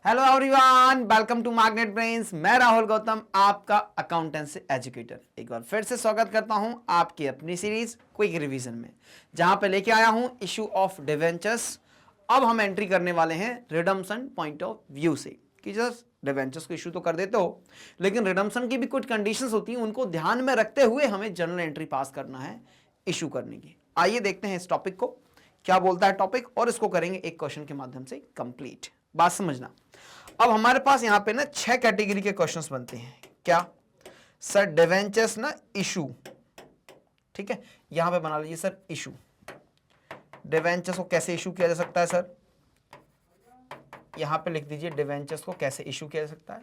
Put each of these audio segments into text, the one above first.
Hello everyone, welcome to magnet brains. मैं राहुल गौतम, आपका accountancy educator. एक बार फिर से स्वागत करता हूं आपकी अपनी सीरीज क्विक रिवीजन में, जहां पे लेके आया हूं इशू ऑफ डिवेंचर्स। अब हम एंट्री करने वाले हैं रिडम्पशन पॉइंट ऑफ व्यू से कि जस्ट डिवेंचर्स को इशू तो कर देते हो, लेकिन रिडम्पशन की भी कुछ कंडीशंस होती हैं, उनको ध्यान में रखते हुए हमें जनरल एंट्री पास करना है इशू करने की। आइए देखते हैं इस टॉपिक को क्या बोलता है टॉपिक, और इसको करेंगे एक क्वेश्चन के माध्यम से कंप्लीट। बात समझना। अब हमारे पास यहां पे ना 6 कैटेगरी के क्वेश्चंस बनते हैं। क्या सर? डिवेंचर्स ना इशू, ठीक है, यहां पे बना लीजिए सर इशू। डिवेंचर्स को कैसे इशू किया जा सकता है सर? यहां पे लिख दीजिए डिवेंचर्स को कैसे इशू किया जा सकता है।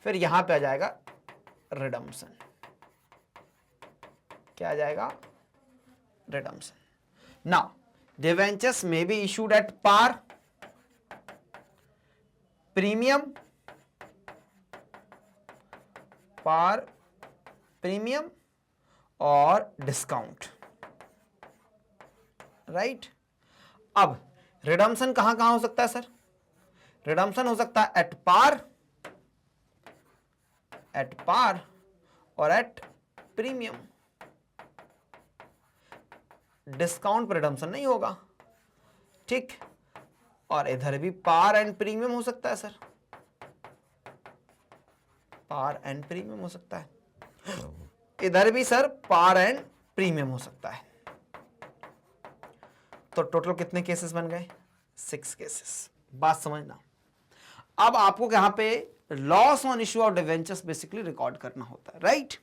फिर यहां पे आ जाएगा रिडम्पशन। क्या आ जाएगा? Redemption. Now debentures may be issued at par, premium, par, premium और डिस्काउंट, राइट। अब रिडम्पशन कहां कहां हो सकता है सर? रिडम्पशन हो सकता है एट पार और एट प्रीमियम। डिस्काउंट पर रिडम्पशन नहीं होगा, ठीक। और इधर भी पार एंड प्रीमियम हो सकता है सर, पार एंड प्रीमियम हो सकता है। इधर भी सर पार एंड प्रीमियम हो सकता है। तो टोटल कितने केसेस बन गए? 6 केसेस। बात समझना। अब आपको यहां पे loss on issue of debentures basically record करना होता है, राइट।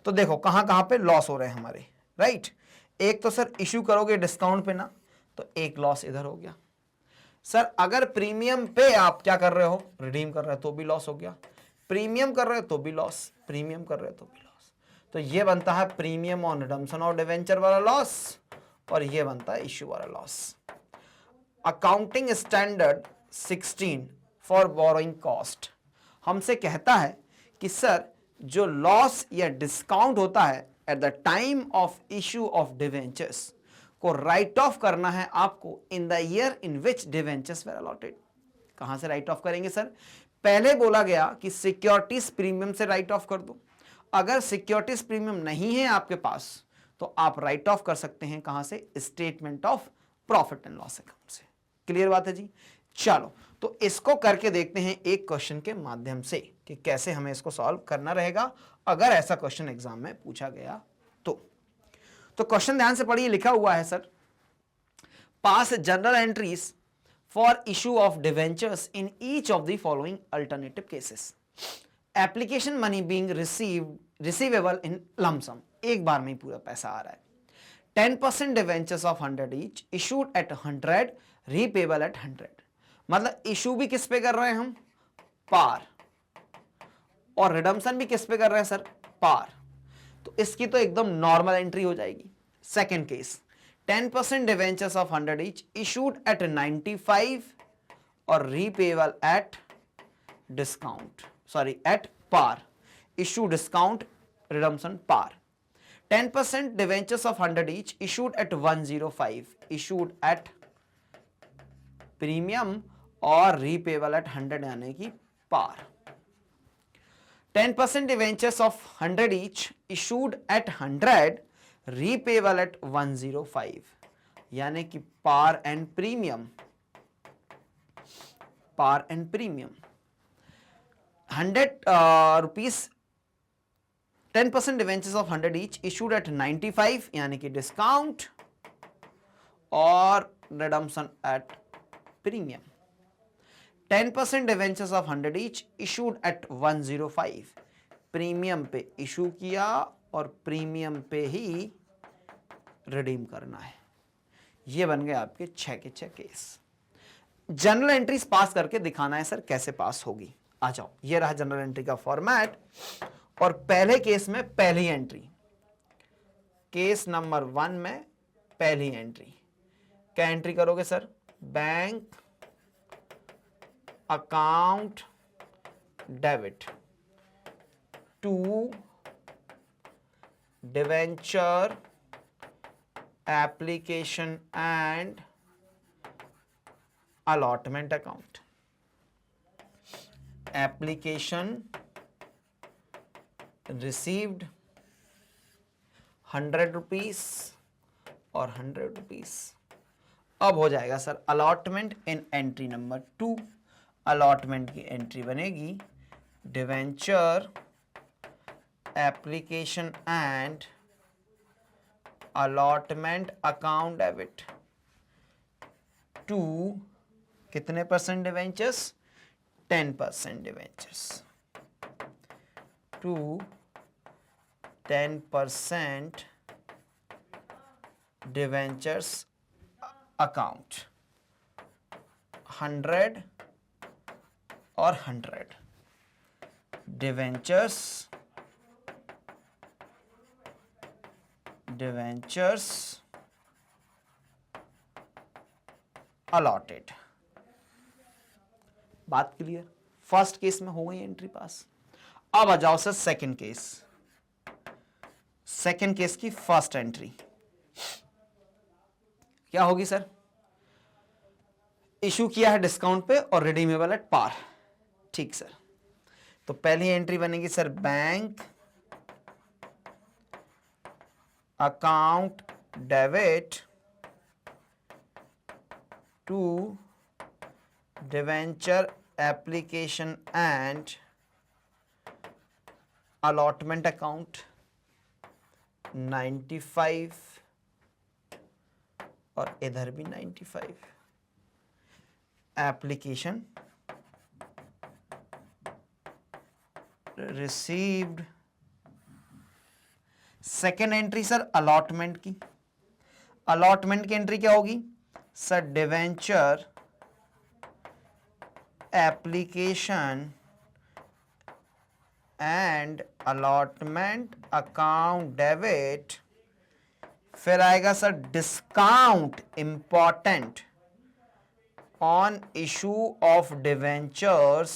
तो देखो कहां कहां पे लॉस हो रहे हैं हमारे, राइट। एक तो सर इश्यू करोगे डिस्काउंट पे ना, तो एक लॉस इधर हो गया सर। अगर प्रीमियम पे आप क्या कर रहे हो, रिडीम कर रहे हो, तो भी लॉस हो गया। प्रीमियम कर रहे हो तो भी लॉस, प्रीमियम कर रहे हो तो भी लॉस। तो ये बनता है प्रीमियम ऑन रिडम्पशन और डिवेंचर वाला लॉस, और ये बनता है इश्यू वाला loss. Accounting standard 16 for borrowing cost हमसे कहता है कि सर जो लॉस या डिस्काउंट होता है at the time of issue of debentures को राइट ऑफ करना है आपको in the year in which debentures were allotted. कहां से राइट ऑफ करेंगे सर? पहले बोला गया कि सिक्योरिटीज प्रीमियम से राइट ऑफ कर दो। अगर सिक्योरिटीज प्रीमियम नहीं है आपके पास तो आप राइट ऑफ कर सकते हैं कहां से? Statement of profit and loss account से। क्लियर बात है जी? चलो तो इसको करके देखते हैं एक क्वेश्चन के माध्यम से कि कैसे हमें इसको सॉल्व करना रहेगा अगर ऐसा क्वेश्चन एग्जाम में पूछा गया तो क्वेश्चन ध्यान से पढ़िए। लिखा हुआ है sir, pass general entries for issue of debentures in each of the following alternative cases. Application money being receivable in lump sum, एक बार में ही पूरा पैसा आ रहा है। 10% debentures of 100 each issued at 100, repayable at 100। मतलब इशू भी किस पे कर रहे हैं हम? पार। और रिडम्पशन भी किस पे कर रहे हैं सर? पार। तो इसकी तो एकदम नॉर्मल एंट्री हो जाएगी। Second case, 10% debentures of 100 each issued at 95 और repayable at discount, sorry at par. Issue discount, redemption par. 10% debentures of 100 each issued at 105, issued at premium और रीपेबल एट 100 यानी कि par. 10% debentures of 100 each issued at 100, repayable at 105 यानी कि par and premium, par and premium. 100 rupees 10% debentures of 100 each issued at 95 यानी कि discount और redemption at premium. 10% debentures of 100 each issued at 105, premium पे issue किया और premium पे ही redeem करना है। ये बन गए आपके 6 के 6 केस। जनरल एंट्रीज पास करके दिखाना है सर कैसे पास होगी। आ जाओ, ये रहा जनरल एंट्री का फॉर्मेट। और पहले केस में पहली एंट्री, केस नंबर 1 में पहली एंट्री क्या एंट्री करोगे sir? Bank account debit to debenture application and allotment account. Application received 100 rupees और 100 रुपीज। अब हो जाएगा sir allotment in entry number 2। Allotment की एंट्री बनेगी debenture application and allotment account debit to कितने percent debentures, 10% debentures, to 10% debentures account, 100 और 100 debentures allotted. बात clear. First case में हो गई एंट्री पास। अब आ जाओ sir second case. Second case की फर्स्ट एंट्री क्या होगी सर, इशू किया है डिस्काउंट पे और रिडीमेबल एट पार। ठीक सर, तो पहली एंट्री बनेगी sir bank account debit to debenture application and allotment account 95 और इधर भी 95। Application received. Second entry sir allotment की। अलॉटमेंट की एंट्री क्या होगी sir, debenture application and allotment account debit, फिर आएगा sir discount important on issue of debentures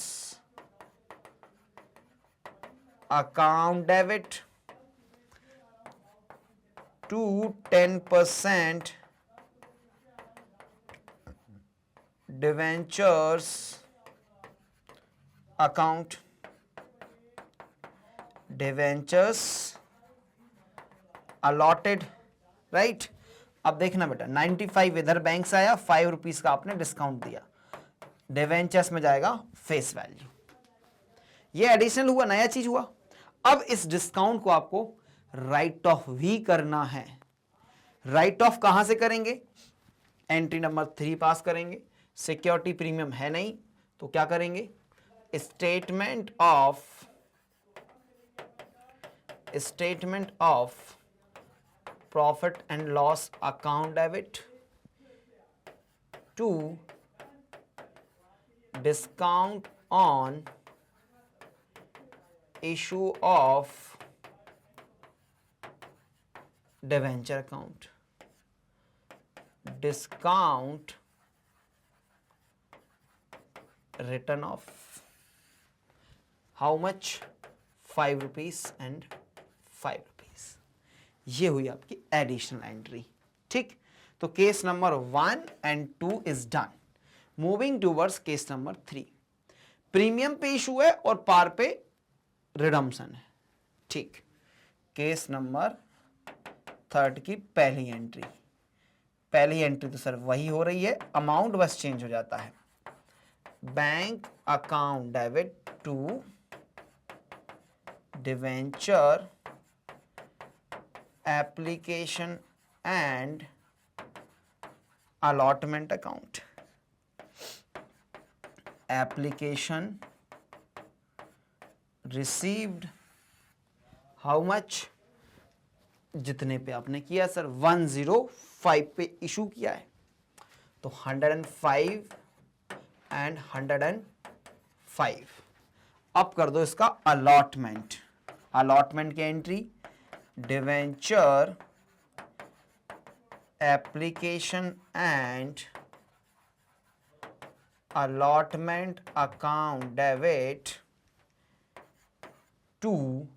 account debit to 10% debentures account, debentures allotted. Right, अब देखना बेटा 95 इधर बैंक से आया, 5 रुपीज का आपने डिस्काउंट दिया, डिवेंचर्स में जाएगा फेस वैल्यू। ये एडिशनल हुआ, नया चीज हुआ। अब इस डिस्काउंट को आपको राइट ऑफ भी करना है। राइट ऑफ कहां से करेंगे, एंट्री नंबर 3 पास करेंगे। सिक्योरिटी प्रीमियम है नहीं तो क्या करेंगे, statement of profit and loss account debit to discount on issue of debenture account, discount written off how much, 5 rupees and 5 rupees. ये हुई आपकी एडिशनल एंट्री। ठीक, तो case number 1 and 2 is done. Moving towards case number 3। Premium पे issue है और पार पे redemption है। ठीक, केस नंबर 3 की पहली एंट्री। पहली एंट्री तो सर वही हो रही है, अमाउंट बस चेंज हो जाता है। Bank account debit to debenture application and allotment account, application received how much, जितने पे आपने किया सर 105 पे इशू किया है तो 105 एंड 105। अब कर दो इसका अलॉटमेंट। अलॉटमेंट की entry debenture application and allotment account debit to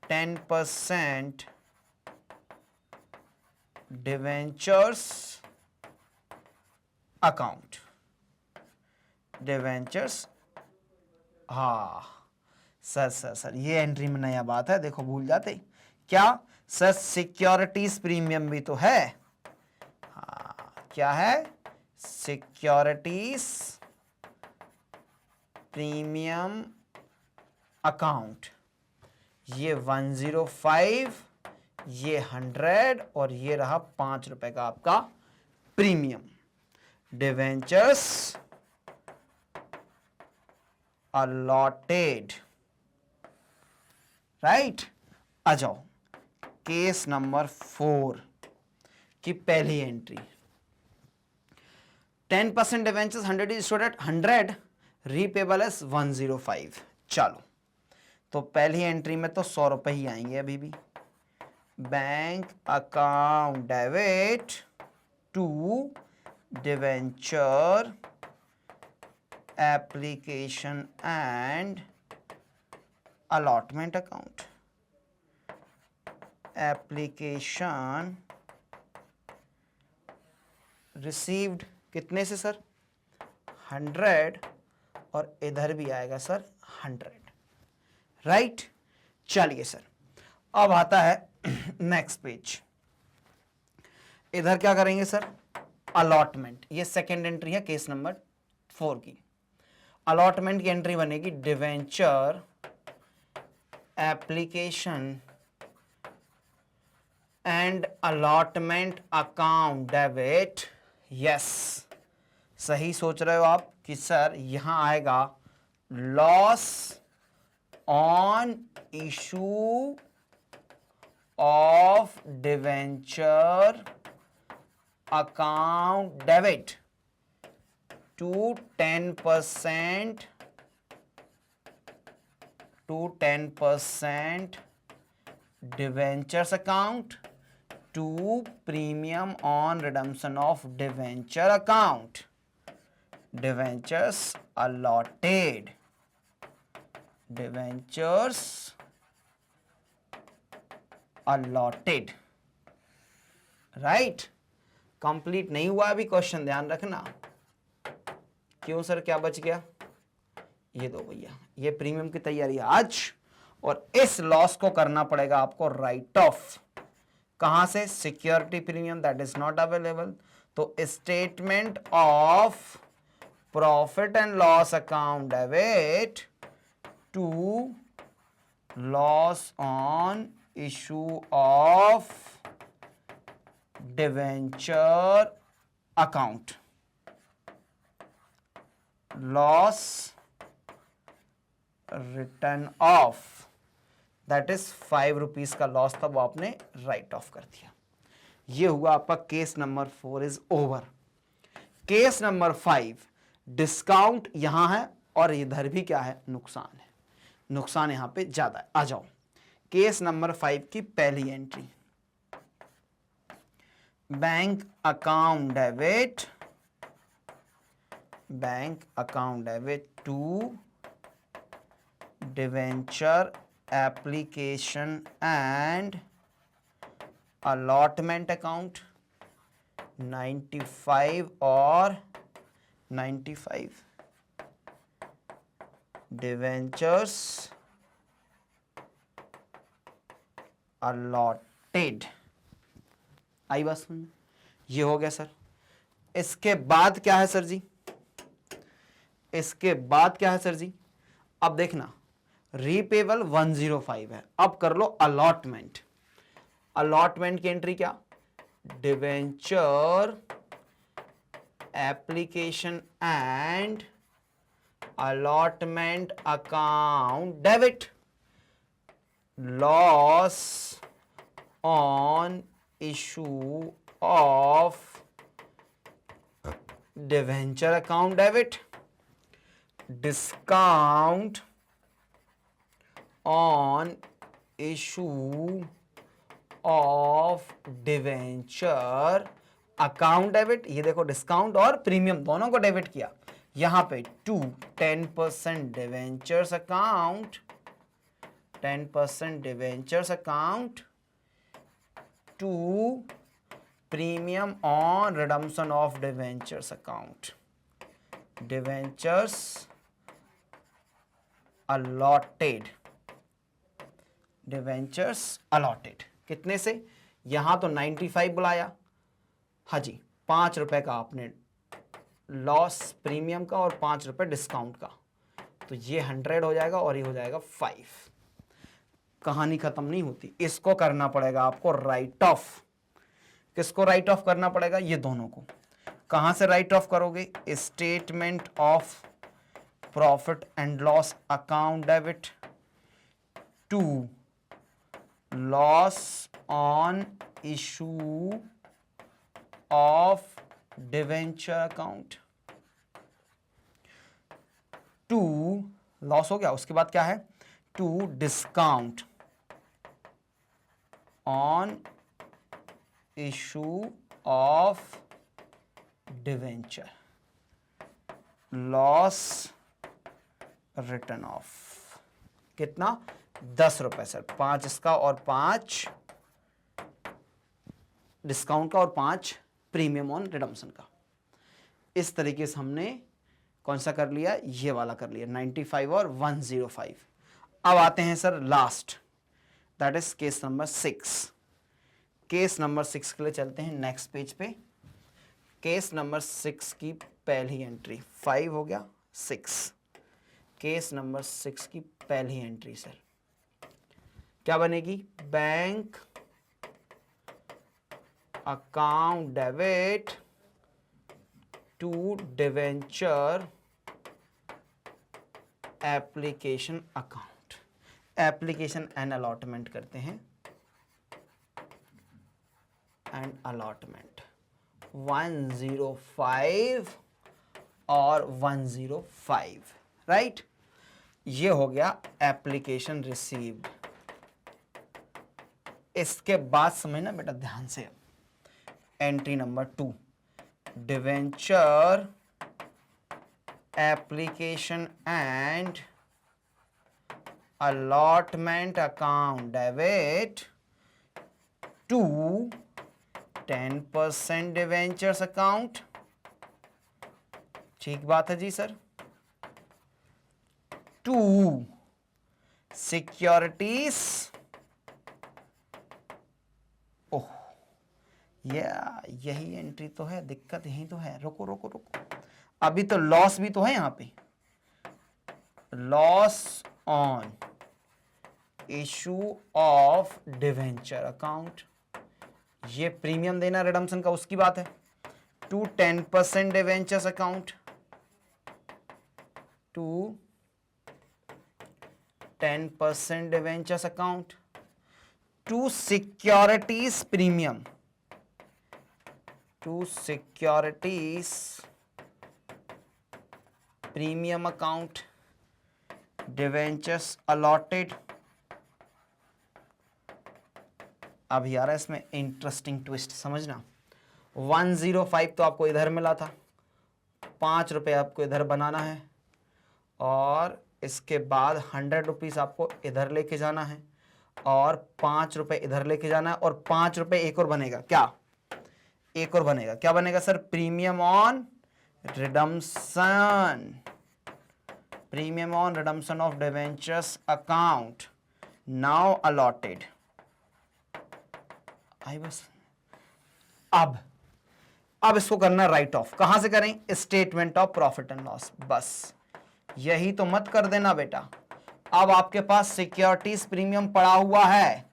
10% debentures account, debentures हाँ सर सर सर ये एंट्री में नया बात है, देखो भूल जाते क्या सर, सिक्योरिटीज प्रीमियम भी तो है। हाँ क्या है, सिक्योरिटीज प्रीमियम अकाउंट। ये 105, ये 100 और ये रहा 5 रुपए का आपका प्रीमियम। Debentures allotted, right. आ जाओ केस नंबर 4 की पहली एंट्री। 10% debentures 100 is issued at 100, repayable as 105। चलो तो पहली एंट्री में तो 100 रुपए ही आएंगे अभी भी। Bank account debit to debenture application and allotment account. Application received कितने से सर, 100 और इधर भी आएगा सर 100, राइट। चलिए सर अब आता है नेक्स्ट पेज। इधर क्या करेंगे सर, अलॉटमेंट। ये सेकेंड एंट्री है केस नंबर 4 की। अलॉटमेंट की एंट्री बनेगी debenture application and allotment account debit. Yes सही सोच रहे हो आप कि सर यहां आएगा loss on issue of debenture account debit to 10% debentures account to premium on redemption of debenture account. Debentures allotted. Debentures allotted. Right complete नहीं हुआ अभी क्वेश्चन, ध्यान रखना। क्यों सर क्या बच गया, ये दो भैया, ये प्रीमियम की तैयारी है आज, और इस लॉस को करना पड़ेगा आपको राइट ऑफ। कहां से, security premium that is not available. तो statement of profit and loss account debit to loss on issue of debenture account. Loss written off that is 5 rupees का लॉस था, वो आपने राइट ऑफ कर दिया। ये हुआ आपका case number 4 is over. Case number 5 discount यहां है और इधर भी क्या है, नुकसान है। नुकसान यहां पे ज्यादा है। आ जाओ केस नंबर 5 की पहली एंट्री। Bank account debit, bank account debit to debenture application and allotment account 95 और 95 डिवेंचर्स अलॉटेड। आई बात समझ, ये हो गया सर। इसके बाद क्या है सर जी, इसके बाद क्या है सर जी, अब देखना रीपेबल 105 है। अब कर लो अलॉटमेंट। अलॉटमेंट की एंट्री क्या, debenture application and allotment account debit loss on issue of debenture account debit, discount on issue of debenture account debit. ये देखो डिस्काउंट और प्रीमियम दोनों को डेबिट किया यहां पे to 10% debentures account, 10% debentures account to premium on redemption of debentures account. Debentures allotted, debentures allotted, कितने से, यहां तो 95 बुलाया, हाँ जी, 5 रुपए का आपने लॉस प्रीमियम का और 5 रुपए डिस्काउंट का, तो ये 100 हो जाएगा और ये हो जाएगा 5। कहानी खत्म नहीं होती, इसको करना पड़ेगा आपको राइट ऑफ। किसको राइट ऑफ करना पड़ेगा, ये दोनों को। कहां से राइट ऑफ करोगे, statement of profit and loss account debit to loss on issue of debenture account, to loss हो गया, उसके बाद क्या है, to discount on issue of debenture, loss written off, कितना, 10 रुपए सर, 5 इसका और 5 डिस्काउंट का और 5 प्रीमियम ऑन रिडम्पशन का। इस तरीके से हमने कौन सा कर लिया, ये वाला कर लिया, 95 और 105। अब आते हैं sir last, that is case number 6। Case number 6 के लिए चलते हैं नेक्स्ट पेज पे। केस नंबर 6 की पहली एंट्री, 5 हो गया 6, केस नंबर 6 की पहली एंट्री सर क्या बनेगी, bank account debit to debenture application account, application and allotment करते हैं, एंड अलॉटमेंट 105 और 105, राइट। ये हो गया एप्लीकेशन रिसीव्ड। इसके बाद समझना बेटा ध्यान से, entry number 2, debenture application and allotment account debit to 10% debentures account, ठीक बात है जी सर, टू सिक्योरिटीज, ओह यही एंट्री तो है, दिक्कत यही तो है, रुको रुको रुको, अभी तो लॉस भी तो है यहां पे, loss on issue of debenture account, ये प्रीमियम देना रिडम्पशन का, उसकी बात है, to 10% debentures account, to 10% debentures account, to securities premium, to securities premium account, debentures allotted. अब यार इसमें इंटरेस्टिंग ट्विस्ट समझना, 105 तो आपको इधर मिला था, 5 रुपये आपको इधर बनाना है, और इसके बाद 100 रुपीज़ आपको इधर लेके जाना है, और 5 रुपये इधर लेके जाना है, और 5 रुपये एक और बनेगा, क्या एक और बनेगा, क्या बनेगा सर, premium on redemption, premium on redemption of debentures account now allotted. आई बस, अब इसको करना राइट ऑफ, कहां से करें, statement of profit and loss, बस यही तो मत कर देना बेटा। अब आपके पास सिक्योरिटीज प्रीमियम पड़ा हुआ है,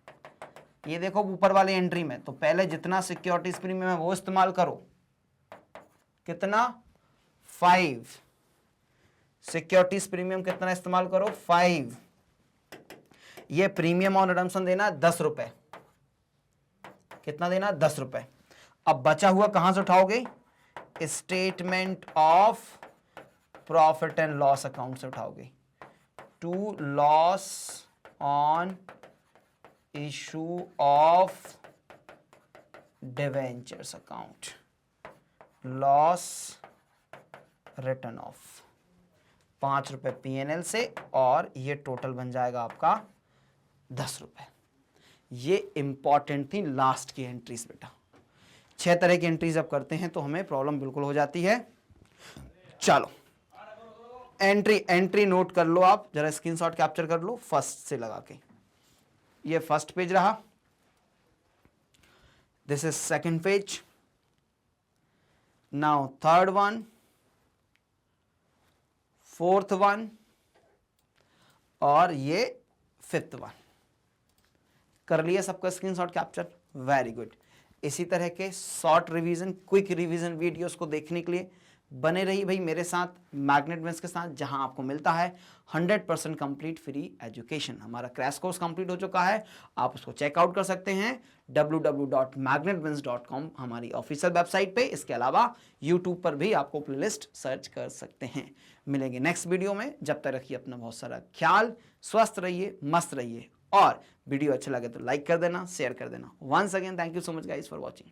ये देखो ऊपर वाली एंट्री में, तो पहले जितना सिक्योरिटीज प्रीमियम है वो इस्तेमाल करो, कितना, 5, सिक्योरिटीज प्रीमियम कितना इस्तेमाल करो, 5, ये प्रीमियम ऑन रिडम्पशन देना 10 रुपए, कितना देना, 10 रुपए। अब बचा हुआ कहां से उठाओगे, statement of profit and loss account से उठाओगे, to loss on issue of debentures account, loss written off, 5 रुपए P&L से, और ये टोटल बन जाएगा आपका 10 रुपए। ये इंपॉर्टेंट थी लास्ट की एंट्रीज बेटा, 6 तरह की एंट्रीज अब करते हैं तो हमें प्रॉब्लम बिल्कुल हो जाती है। चलो एंट्री नोट कर लो, आप जरा स्क्रीनशॉट कैप्चर कर लो फर्स्ट से लगा के। ये फर्स्ट पेज रहा, this is second page, now third one, fourth one और ये फिफ्थ वन। कर लिया सबका स्क्रीनशॉट कैप्चर, वेरी गुड। इसी तरह के short revision, quick revision videos को देखने के लिए बने रहिए भाई मेरे साथ, मैग्नेट बेंच के साथ, जहां आपको मिलता है 100% कंप्लीट फ्री एजुकेशन। हमारा क्रैश कोर्स कंप्लीट हो चुका है, आप उसको चेकआउट कर सकते हैं www.magnetbench.com हमारी ऑफिशियल वेबसाइट पे। इसके अलावा यूट्यूब पर भी आपको प्लेलिस्ट सर्च कर सकते हैं। मिलेंगे नेक्स्ट वीडियो में, जब तक रखिए अपना बहुत सारा ख्याल, स्वस्थ रहिए, मस्त रहिए, और वीडियो अच्छा लगे तो लाइक कर देना, शेयर कर देना। Once again thank you so much guys for watching.